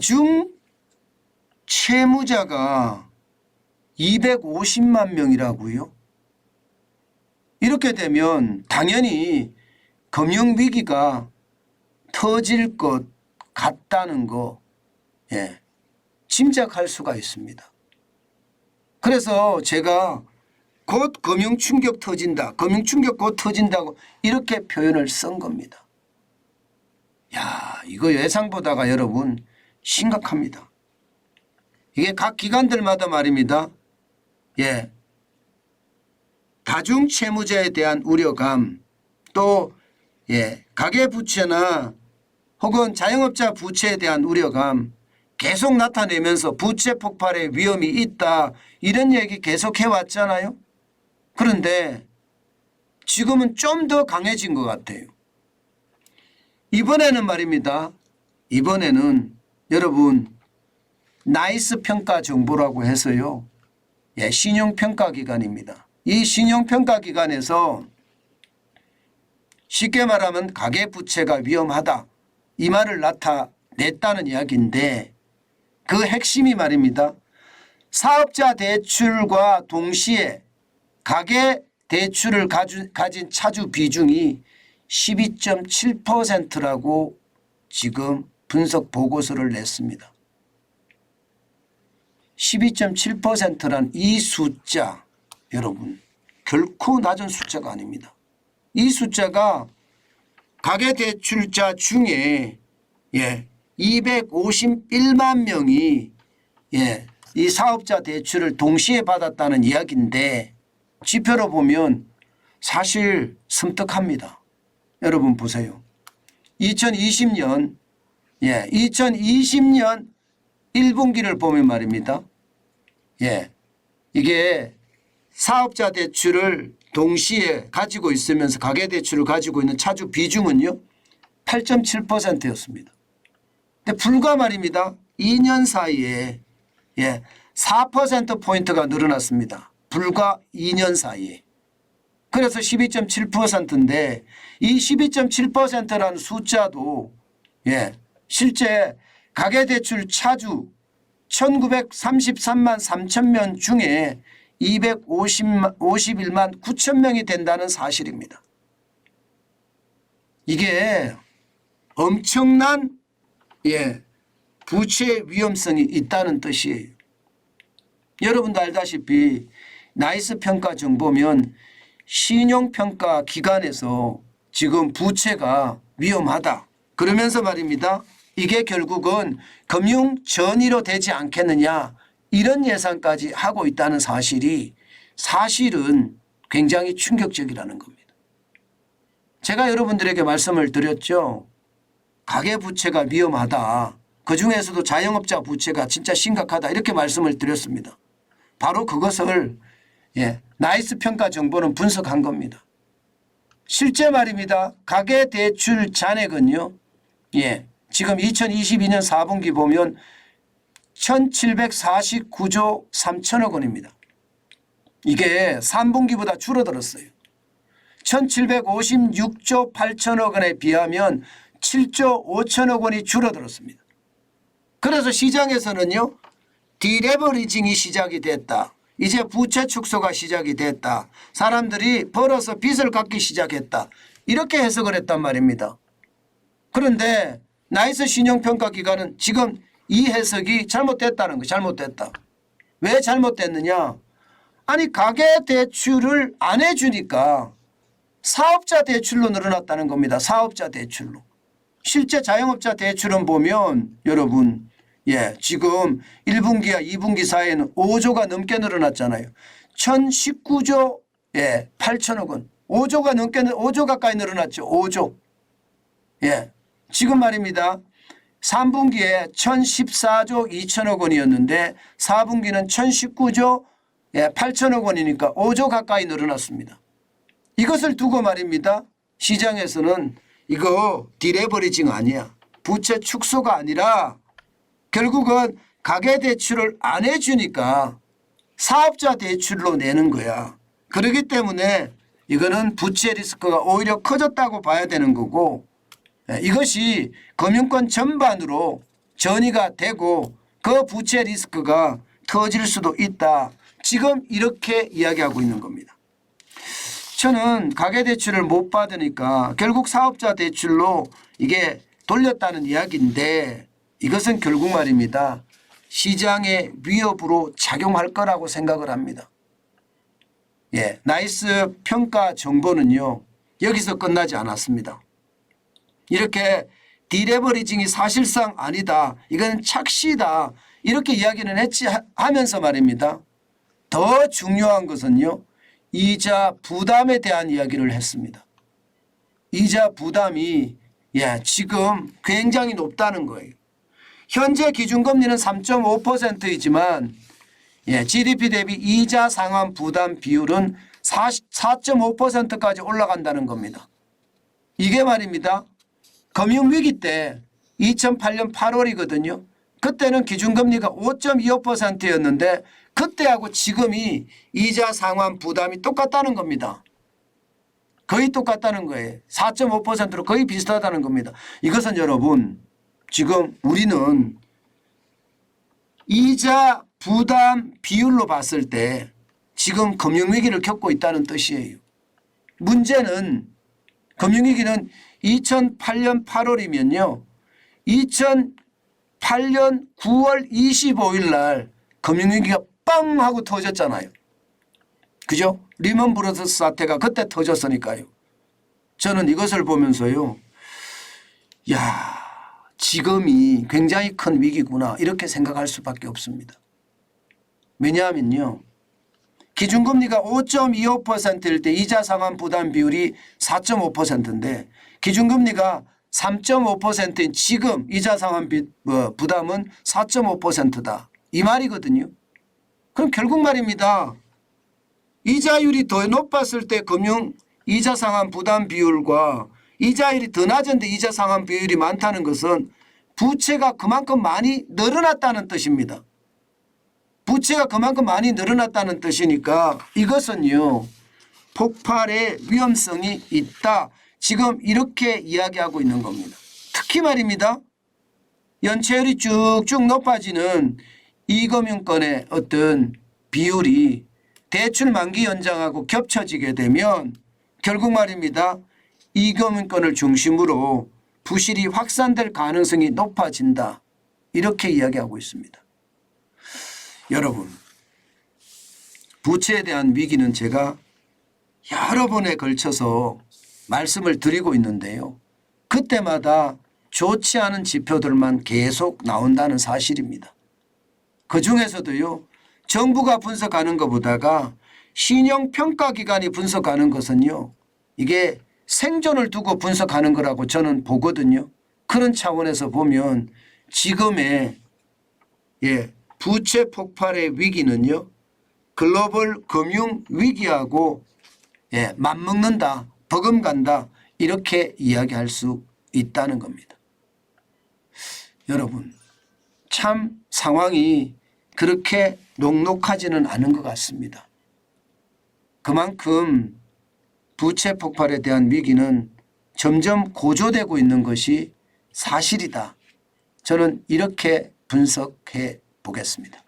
다중 채무자가 250만 명이라고요. 이렇게 되면 당연히 금융위기가 터질 것 같다는 거 짐작할 수가 있습니다. 그래서 제가 곧 금융충격 터진다, 금융충격 곧 터진다고 이렇게 표현을 쓴 겁니다. 야, 이거 예상보다가 여러분 심각합니다. 이게 각 기관들마다 말입니다. 다중채무자에 대한 우려감, 또 가계부채나 혹은 자영업자 부채에 대한 우려감 계속 나타내면서 부채 폭발의 위험이 있다, 이런 얘기 계속 해왔잖아요. 그런데 지금은 좀 더 강해진 것 같아요. 이번에는 말입니다. 이번에는 여러분 나이스 평가 정보라고 해서요. 신용평가기관입니다. 이 신용평가기관에서 쉽게 말하면 가계부채가 위험하다, 이 말을 나타냈다는 이야기인데, 그 핵심이 말입니다. 사업자 대출과 동시에 가계대출을 가진 차주 비중이 12.7%라고 지금 분석 보고서를 냈습니다. 12.7%란 이 숫자, 여러분 결코 낮은 숫자가 아닙니다. 이 숫자가 가계대출자 중에 251만 명이 이 사업자 대출을 동시에 받았다는 이야기인데, 지표로 보면 사실 섬뜩합니다. 여러분 보세요. 2020년 1분기를 보면 말입니다. 이게 사업자 대출을 동시에 가지고 있으면서 가계대출을 가지고 있는 차주 비중은요 8.7%였습니다. 근데 불과 말입니다. 2년 사이에 4%포인트가 늘어났습니다. 불과 2년 사이에. 그래서 12.7%인데 이 12.7%라는 숫자도 실제 가계대출 차주 1933만 3천 명 중에 251만 9천 명이 된다는 사실입니다. 이게 엄청난 부채 위험성이 있다는 뜻이에요. 여러분도 알다시피 나이스 평가 정보면 신용평가 기관에서 지금 부채가 위험하다 그러면서 말입니다. 이게 결국은 금융 전이로 되지 않겠느냐, 이런 예상까지 하고 있다는 사실은 굉장히 충격적이라는 겁니다. 제가 여러분들에게 말씀을 드렸죠. 가계부채가 위험하다, 그중에서도 자영업자 부채가 진짜 심각하다, 이렇게 말씀을 드렸습니다. 바로 그것을 나이스 평가 정보는 분석한 겁니다. 실제 말입니다. 가계대출 잔액은요. 지금 2022년 4분기 보면 1749조 3천억 원입니다. 이게 3분기보다 줄어들었어요. 1756조 8천억 원에 비하면 7조 5천억 원이 줄어들었습니다. 그래서 시장에서는요. 디레버리징이 시작이 됐다. 이제 부채 축소가 시작이 됐다. 사람들이 벌어서 빚을 갚기 시작했다. 이렇게 해석을 했단 말입니다. 그런데 나이스 신용평가기관은 지금 이 해석이 잘못됐다는 거, 잘못됐다. 왜 잘못됐느냐? 아니 가계대출을 안 해주니까 사업자 대출로 늘어났다는 겁니다. 사업자 대출로. 실제 자영업자 대출은 보면 여러분 지금 1분기와 2분기 사이에는 5조가 넘게 늘어났잖아요. 1019조 8천억 원. 5조 가까이 늘어났죠. 5조. 지금 말입니다. 3분기에 1014조 2천억 원이었는데 4분기는 1019조 8천억 원이니까 5조 가까이 늘어났습니다. 이것을 두고 말입니다. 시장에서는 이거 디레버리징 아니야. 부채 축소가 아니라 결국은 가계대출을 안 해주니까 사업자 대출로 내는 거야. 그렇기 때문에 이거는 부채 리스크가 오히려 커졌다고 봐야 되는 거고, 이것이 금융권 전반으로 전이가 되고 그 부채 리스크가 터질 수도 있다. 지금 이렇게 이야기하고 있는 겁니다. 저는 가계대출을 못 받으니까 결국 사업자 대출로 이게 돌렸다는 이야기인데 이것은 결국 말입니다. 시장의 위협으로 작용할 거라고 생각을 합니다. 예, 나이스 평가 정보는요. 여기서 끝나지 않았습니다. 이렇게 디레버리징이 사실상 아니다. 이건 착시다. 이렇게 이야기는 했지 하면서 말입니다. 더 중요한 것은요. 이자 부담에 대한 이야기를 했습니다. 이자 부담이 지금 굉장히 높다는 거예요. 현재 기준금리는 3.5%이지만 GDP 대비 이자 상환 부담 비율은 4.5%까지 올라간다는 겁니다. 이게 말입니다. 금융위기 때 2008년 8월이거든요. 그때는 기준금리가 5.25%였는데 그때하고 지금이 이자 상환 부담이 똑같다는 겁니다. 거의 똑같다는 거예요. 4.5%로 거의 비슷하다는 겁니다. 이것은 여러분 지금 우리는 이자 부담 비율로 봤을 때 지금 금융위기를 겪고 있다는 뜻이에요. 문제는 금융위기는 2008년 8월이면요. 2008년 9월 25일 날 금융위기가 빵 하고 터졌잖아요. 그죠? 리먼 브러더스 사태가 그때 터졌으니까요. 저는 이것을 보면서요. 지금이 굉장히 큰 위기구나 이렇게 생각할 수밖에 없습니다. 왜냐하면요. 기준금리가 5.25%일 때 이자 상환 부담 비율이 4.5%인데 기준금리가 3.5%인 지금 이자 상환 부담은 4.5%다. 이 말이거든요. 그럼 결국 말입니다. 이자율이 더 높았을 때 금융 이자 상환 부담 비율과 이자율이 더 낮은데 이자 상환 비율이 많다는 것은 부채가 그만큼 많이 늘어났다는 뜻입니다. 부채가 그만큼 많이 늘어났다는 뜻이니까 이것은요. 폭발의 위험성이 있다. 지금 이렇게 이야기하고 있는 겁니다. 특히 말입니다. 연체율이 쭉쭉 높아지는 이금융권의 어떤 비율이 대출 만기 연장하고 겹쳐지게 되면 결국 말입니다. 이금융권을 중심으로 부실이 확산될 가능성이 높아진다. 이렇게 이야기하고 있습니다. 여러분 부채에 대한 위기는 제가 여러 번에 걸쳐서 말씀을 드리고 있는데요. 그때마다 좋지 않은 지표들만 계속 나온다는 사실입니다. 그중에서도요. 정부가 분석하는 것보다가 신용평가기관이 분석하는 것은요. 이게 생존을 두고 분석하는 거라고 저는 보거든요. 그런 차원에서 보면 지금의 부채 폭발의 위기는요. 글로벌 금융 위기하고 맞먹는다. 버금간다. 이렇게 이야기할 수 있다는 겁니다. 여러분 참 상황이 그렇게 녹록하지는 않은 것 같습니다. 그만큼 부채 폭발에 대한 위기는 점점 고조되고 있는 것이 사실이다. 저는 이렇게 분석해 보겠습니다.